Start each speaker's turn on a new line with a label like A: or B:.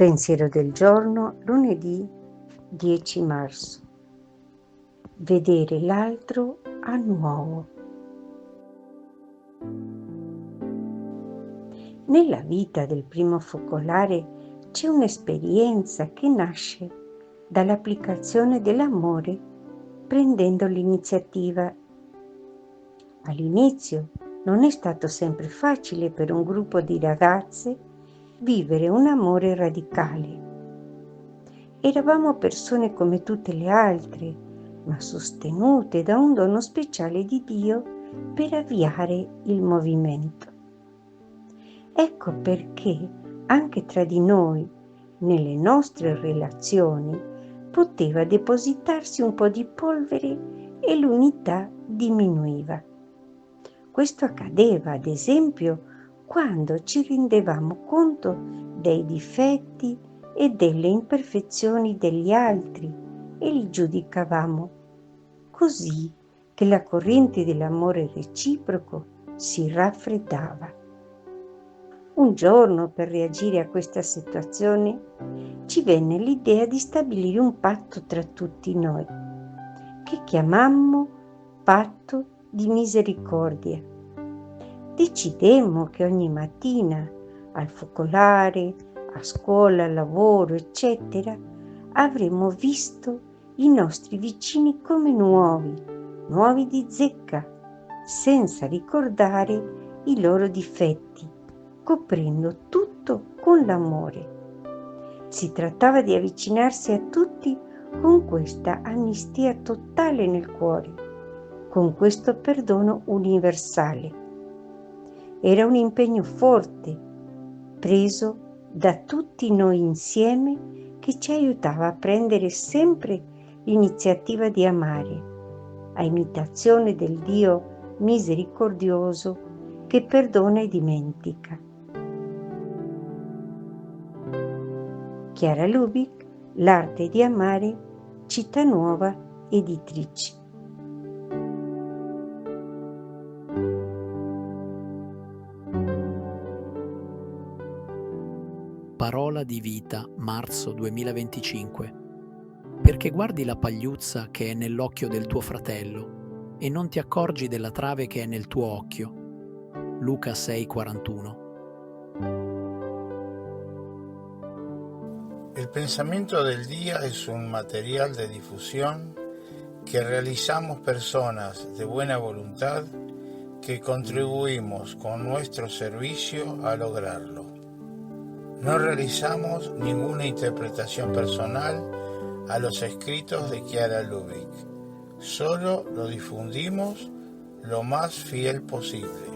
A: Pensiero del giorno, lunedì 10 marzo. Vedere l'altro a nuovo. Nella vita del primo focolare c'è un'esperienza che nasce dall'applicazione dell'amore prendendo l'iniziativa. All'inizio non è stato sempre facile per un gruppo di ragazze vivere un amore radicale. Eravamo persone come tutte le altre, ma sostenute da un dono speciale di Dio per avviare il movimento. Ecco perché anche tra di noi, nelle nostre relazioni, poteva depositarsi un po' di polvere e l'unità diminuiva. Questo accadeva, ad esempio, quando ci rendevamo conto dei difetti e delle imperfezioni degli altri e li giudicavamo, così che la corrente dell'amore reciproco si raffreddava. Un giorno, per reagire a questa situazione, ci venne l'idea di stabilire un patto tra tutti noi, che chiamammo patto di misericordia. Decidemmo che ogni mattina, al focolare, a scuola, al lavoro, eccetera, avremmo visto i nostri vicini come nuovi di zecca, senza ricordare i loro difetti, coprendo tutto con l'amore. Si trattava di avvicinarsi a tutti con questa amnistia totale nel cuore, con questo perdono universale. Era un impegno forte, preso da tutti noi insieme, che ci aiutava a prendere sempre l'iniziativa di amare, a imitazione del Dio misericordioso che perdona e dimentica. Chiara Lubick, L'arte di amare, Cittanuova Editrici.
B: Parola di vita, marzo 2025. Perché guardi la pagliuzza che è nell'occhio del tuo fratello e non ti accorgi della trave che è nel tuo occhio. Luca 6,41.
C: El pensamiento del día es un material de difusión que realizamos personas de buena voluntad que contribuimos con nuestro servicio a lograrlo. No realizamos ninguna interpretación personal a los escritos de Chiara Lubick, solo lo difundimos lo más fiel posible.